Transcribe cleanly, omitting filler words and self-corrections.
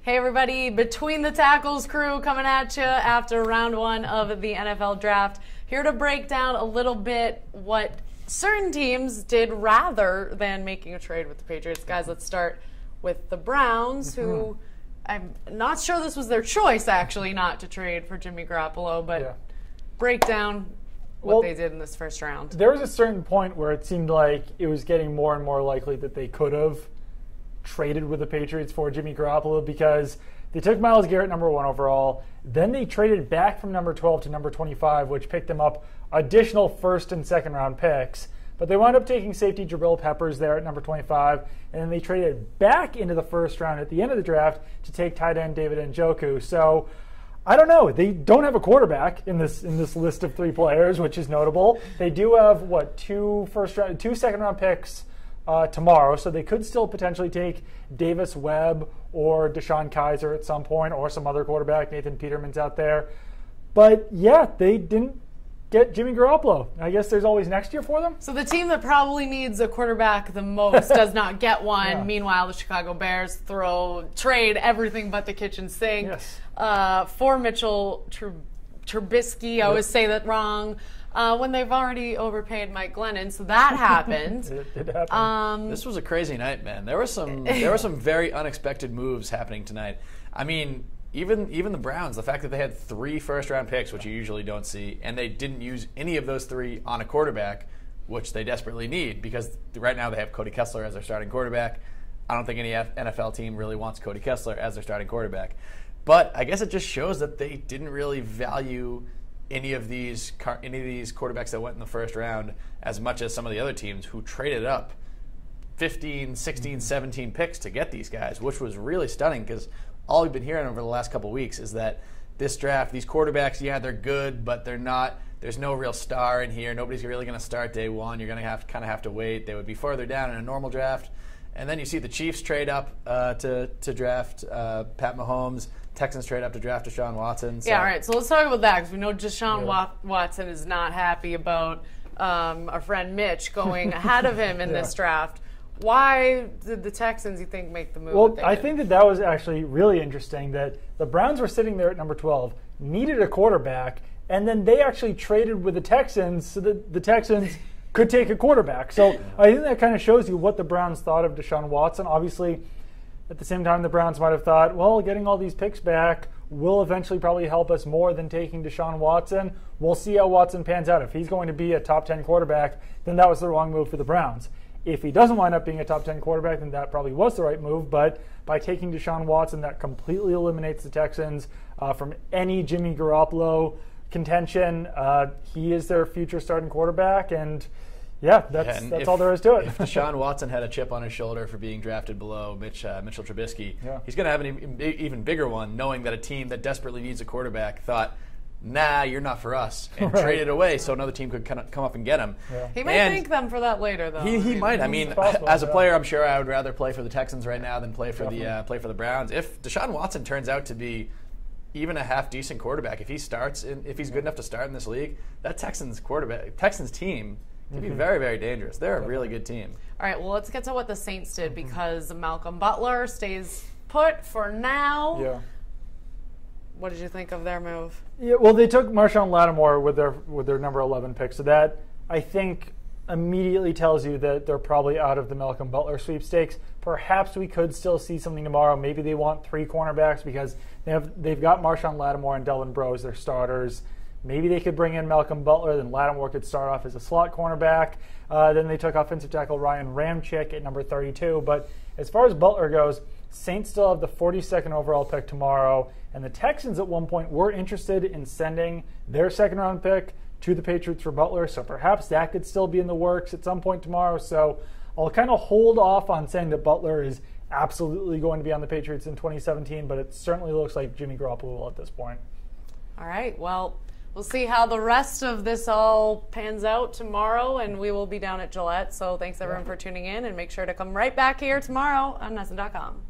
Hey everybody, Between the Tackles crew coming at you after round one of the NFL draft. Here to break down a little bit what certain teams did rather than making a trade with the Patriots. Guys, let's start with the Browns, who I'm not sure this was their choice, actually, not to trade for Jimmy Garoppolo, but break down what they did in this first round. There was a certain point where it seemed like it was getting more and more likely that they could have traded with the Patriots for Jimmy Garoppolo, because they took Myles Garrett number 1 overall. Then they traded back from number 12 to number 25, which picked them up additional first and second round picks. But they wound up taking safety Jabril Peppers there at number 25, and then they traded back into the first round at the end of the draft to take tight end David Njoku. So I don't know. They don't have a quarterback in this list of 3 players, which is notable. They do have two second round picks tomorrow, so they could still potentially take Davis Webb or Deshaun Kaiser at some point, or some other quarterback. Nathan Peterman's out there. But yeah, they didn't get Jimmy Garoppolo. I guess there's always next year for them. So the team that probably needs a quarterback the most does not get one. Yeah. Meanwhile, the Chicago Bears trade everything but the kitchen sink for Mitchell Trubisky. I always say that wrong. When they've already overpaid Mike Glennon, so that happened. It happened. This was a crazy night, man. There were some very unexpected moves happening tonight. I mean, even the Browns, the fact that they had 3 first-round picks, which you usually don't see, and they didn't use any of those 3 on a quarterback, which they desperately need, because right now they have Cody Kessler as their starting quarterback. I don't think any NFL team really wants Cody Kessler as their starting quarterback. But I guess it just shows that they didn't really value any of these quarterbacks that went in the first round as much as some of the other teams who traded up 15, 16, 17 picks to get these guys, which was really stunning, because all we've been hearing over the last couple of weeks is that this draft, these quarterbacks, yeah, they're good, but they're not. There's no real star in here. Nobody's really going to start day one. You're going to have to wait. They would be further down in a normal draft. And then you see the Chiefs trade up to draft Pat Mahomes. Texans trade up to draft Deshaun Watson. So. Yeah, all right. So let's talk about that, because we know Deshaun Watson is not happy about our friend Mitch going ahead of him in this draft. Why did the Texans, you think, make the move? Well, I think that was actually really interesting, that the Browns were sitting there at number 12, needed a quarterback, and then they actually traded with the Texans so that the Texans could take a quarterback. So I think that kind of shows you what the Browns thought of Deshaun Watson. Obviously, at the same time, the Browns might have thought, well, getting all these picks back will eventually probably help us more than taking Deshaun Watson. We'll see how Watson pans out. If he's going to be a top 10 quarterback, then that was the wrong move for the Browns. If he doesn't wind up being a top 10 quarterback, then that probably was the right move. But by taking Deshaun Watson, that completely eliminates the Texans from any Jimmy Garoppolo contention. He is their future starting quarterback, and that's all there is to it. If Deshaun Watson had a chip on his shoulder for being drafted below Mitchell Trubisky, he's going to have an even bigger one, knowing that a team that desperately needs a quarterback thought, nah, you're not for us, and traded away so another team could come up and get him. Yeah. He might thank them for that later, though. He might. I mean, as a player, I'm sure I would rather play for the Texans right now than play for the Browns. If Deshaun Watson turns out to be even a half decent quarterback, if he's good enough to start in this league, that Texans team can be very, very dangerous. They're a really good team. All right, well, let's get to what the Saints did, because Malcolm Butler stays put for now. Yeah. What did you think of their move? Yeah, well, they took Marshawn Lattimore with their number 11 pick, so that, I think, immediately tells you that they're probably out of the Malcolm Butler sweepstakes. Perhaps we could still see something tomorrow. Maybe they want 3 cornerbacks, because they've got Marshawn Lattimore and Delvin Breaux as their starters. Maybe they could bring in Malcolm Butler, then Lattimore could start off as a slot cornerback. Then they took offensive tackle Ryan Ramczyk at number 32. But as far as Butler goes, Saints still have the 42nd overall pick tomorrow, and the Texans at one point were interested in sending their second-round pick to the Patriots for Butler, so perhaps that could still be in the works at some point tomorrow. So I'll kind of hold off on saying that Butler is absolutely going to be on the Patriots in 2017, but it certainly looks like Jimmy Garoppolo will at this point. All right, well, we'll see how the rest of this all pans out tomorrow, and we will be down at Gillette. So thanks, everyone, for tuning in, and make sure to come right back here tomorrow on NESN.com.